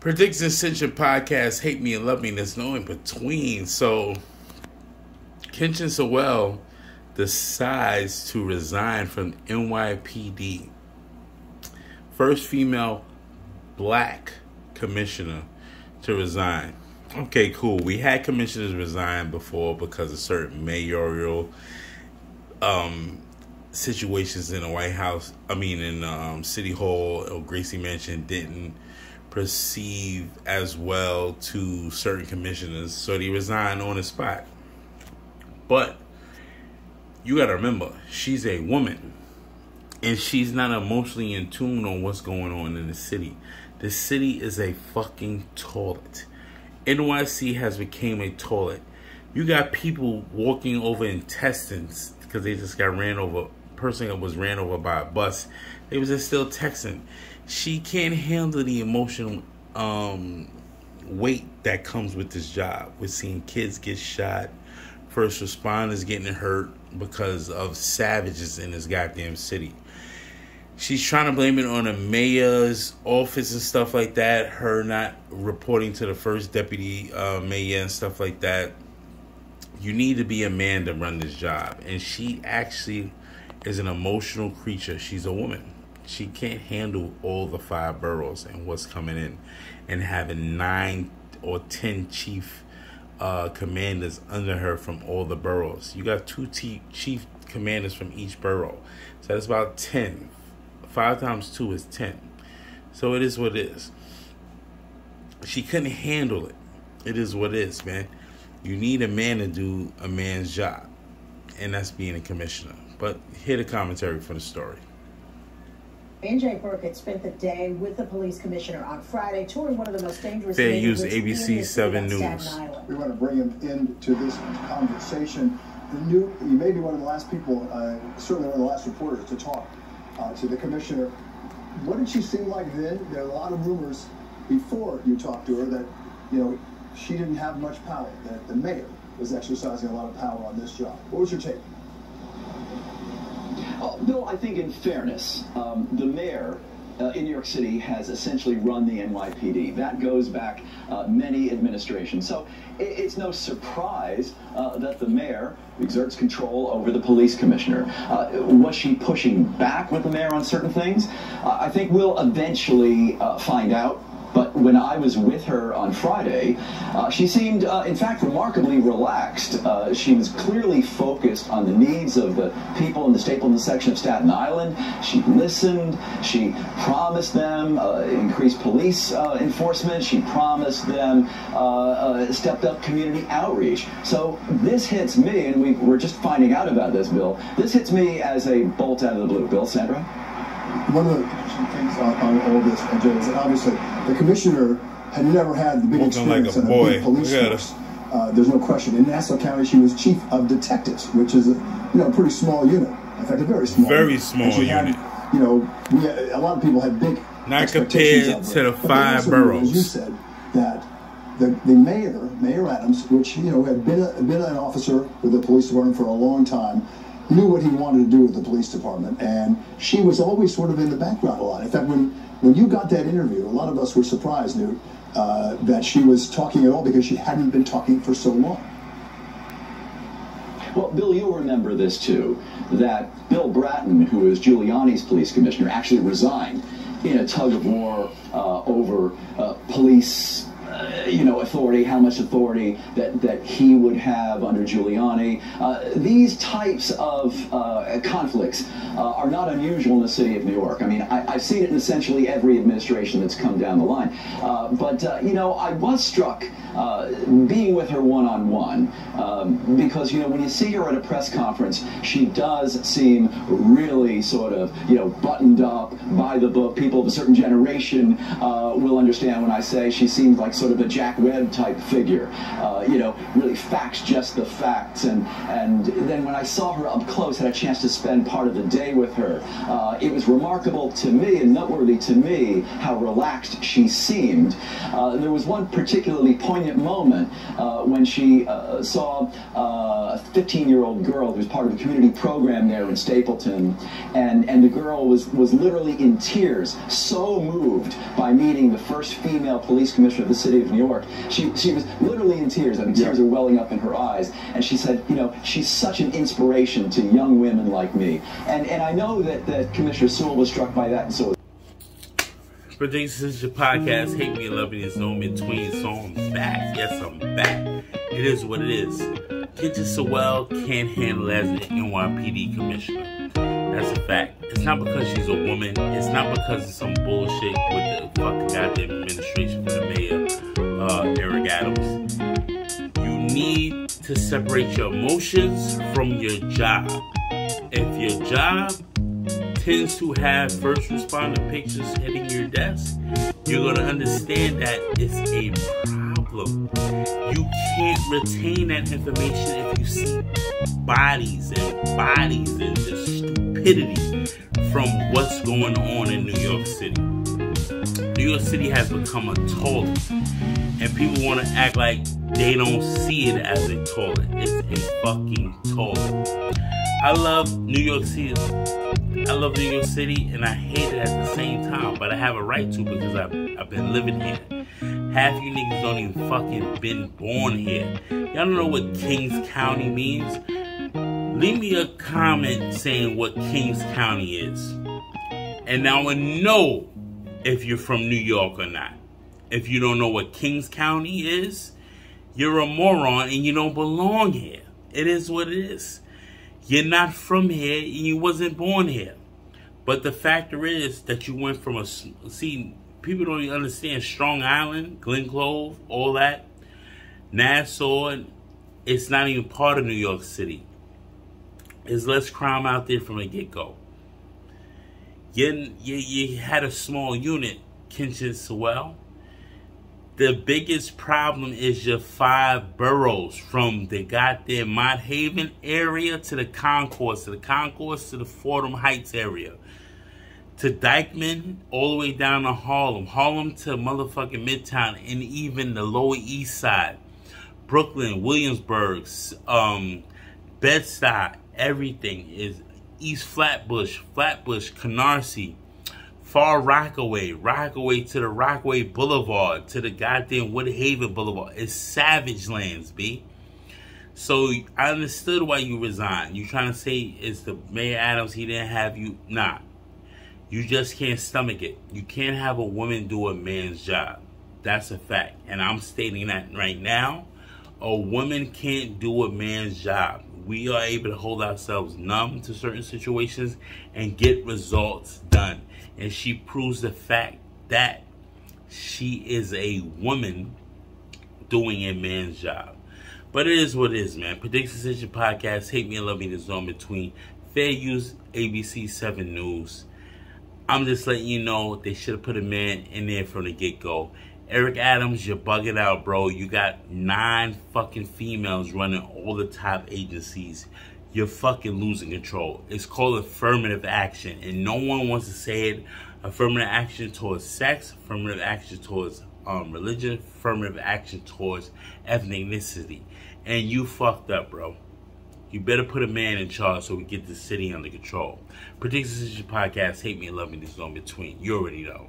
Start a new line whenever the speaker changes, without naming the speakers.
Predicts Ascension podcast, Hate Me and Love Me, there's no in between. So, Kenshin Sewell decides to resign from NYPD. First female black commissioner to resign. Okay, cool. We had commissioners resign before because of certain mayoral situations in the White House. In City Hall or Gracie Mansion didn't proceed as well to certain commissioners, so they resigned on the spot. But you got to remember, she's a woman, and she's not emotionally in tune on what's going on in the city. The city is a fucking toilet. NYC has become a toilet. You got people walking over intestines because they just got ran over. Person that was ran over by a bus, they was just still texting. She can't handle the emotional weight that comes with this job. We're seeing kids get shot, first responders getting hurt because of savages in this goddamn city. She's trying to blame it on the mayor's office and stuff like that, her not reporting to the first deputy mayor and stuff like that. You need to be a man to run this job, and she actually is an emotional creature. She's a woman. She can't handle all the 5 boroughs and what's coming in, and having 9 or 10 chief commanders under her from all the boroughs. You got 2 chief commanders from each borough, so that's about 10. 5 times 2 is 10. So it is what it is. She couldn't handle it. It is what it is, man. You need a man to do a man's job, and that's being a commissioner. But hear the commentary for the story.
AJ Burkett spent the day with the police commissioner on Friday, touring one of the most dangerous
They use
neighborhoods
ABC 7 News.
We want to bring him into this conversation. You may be one of the last people, certainly one of the last reporters to talk to the commissioner. What did she seem like then? There are a lot of rumors before you talked to her that, she didn't have much power, that the mayor was exercising a lot of power on this job. What was your take?
Bill, I think in fairness, the mayor in New York City has essentially run the NYPD. That goes back many administrations. So it's no surprise that the mayor exerts control over the police commissioner. Was she pushing back with the mayor on certain things? I think we'll eventually find out. But when I was with her on Friday, she seemed, in fact, remarkably relaxed. She was clearly focused on the needs of the people in the Stapleton section of Staten Island. She listened. She promised them increased police enforcement. She promised them stepped-up community outreach. So this hits me, and we're just finding out about this, Bill. This hits me as a bolt out of the blue. Bill, Sandra?
One of the things on all this, Jay, is that obviously the commissioner had never had the big experience in a big police force. There's no question. In Nassau County, she was chief of detectives, which is a pretty small unit. In fact, a very small unit. A lot of people had big
not compared to the 5 boroughs.
As you said, that the Mayor Adams, which had been an officer with the police department for a long time, knew what he wanted to do with the police department, and she was always sort of in the background a lot. In fact, when you got that interview, a lot of us were surprised, Newt, that she was talking at all because she hadn't been talking for so long.
Well, Bill, you'll remember this too, that Bill Bratton, who is Giuliani's police commissioner, actually resigned in a tug of war over police authority, how much authority that he would have under Giuliani. These types of conflicts are not unusual in the city of New York. I mean, I've seen it in essentially every administration that's come down the line. But I was struck being with her one-on-one because, when you see her at a press conference, she does seem really sort of, buttoned up, by the book. People of a certain generation will understand when I say she seems like sort of a Jack Webb type figure, you know, really facts just the facts. And then when I saw her up close, had a chance to spend part of the day with her, it was remarkable to me and noteworthy to me how relaxed she seemed. There was one particularly poignant moment when she saw a 15-year-old girl who was part of a community program there in Stapleton, and the girl was literally in tears, so moved by meeting the first female police commissioner of the city of New York. She was literally in tears, and tears are welling up in her eyes, and she said, you know, she's such an inspiration to young women like me. And I know that Commissioner Sewell was struck by that, and so.
This is your podcast, Hate Me and Love Me, there's no in between, so I'm back. Yes, I'm back. It is what it is. Kendra Sewell can't handle as an NYPD commissioner. That's a fact. It's not because she's a woman. It's not because of some bullshit with the fucking goddamn administration for the mayor, Eric Adams. You need to separate your emotions from your job. If your job tends to have first responder pictures hitting your desk, you're going to understand that it's a problem. You can't retain that information if you see bodies and just stupidity from what's going on in New York City. New York City has become a toilet, and people want to act like they don't see it as a toilet. It's a fucking toilet. I love New York City. I love New York City, and I hate it at the same time, but I have a right to because I've been living here. Half you niggas don't even fucking been born here. Y'all don't know what Kings County means? Leave me a comment saying what Kings County is. And now I know if you're from New York or not. If you don't know what Kings County is, you're a moron and you don't belong here. It is what it is. You're not from here and you wasn't born here. But the factor is that you went from see, people don't even understand Strong Island, Glen Clove, all that. Nassau, it's not even part of New York City. There's less crime out there from the get-go. You had a small unit, Kendra Sewell. The biggest problem is your 5 boroughs, from the goddamn Mott Haven area to the Concourse, to the Fordham Heights area, to Dyckman, all the way down to Harlem, Harlem to motherfucking Midtown, and even the Lower East Side, Brooklyn, Williamsburg, Bed-Stuy, everything is East Flatbush, Canarsie, Far Rockaway to the Rockaway Boulevard, to the goddamn Woodhaven Boulevard. It's savage lands, B. So I understood why you resigned. You trying to say it's the Mayor Adams, he didn't have you. Nah. You just can't stomach it. You can't have a woman do a man's job. That's a fact. And I'm stating that right now. A woman can't do a man's job. We are able to hold ourselves numb to certain situations and get results done. And she proves the fact that she is a woman doing a man's job. But it is what it is, man. Predictions is your podcast. Hate Me and Love Me, there's no in between. Fair use, ABC 7 News. I'm just letting you know they should have put a man in there from the get-go. Eric Adams, you're bugging out, bro. You got 9 fucking females running all the top agencies. You're fucking losing control. It's called affirmative action, and no one wants to say it. Affirmative action towards sex, affirmative action towards religion, affirmative action towards ethnicity. And you fucked up, bro. You better put a man in charge so we get the city under control. Predictions is your podcast. Hate Me and Love Me, there's no in between. You already know.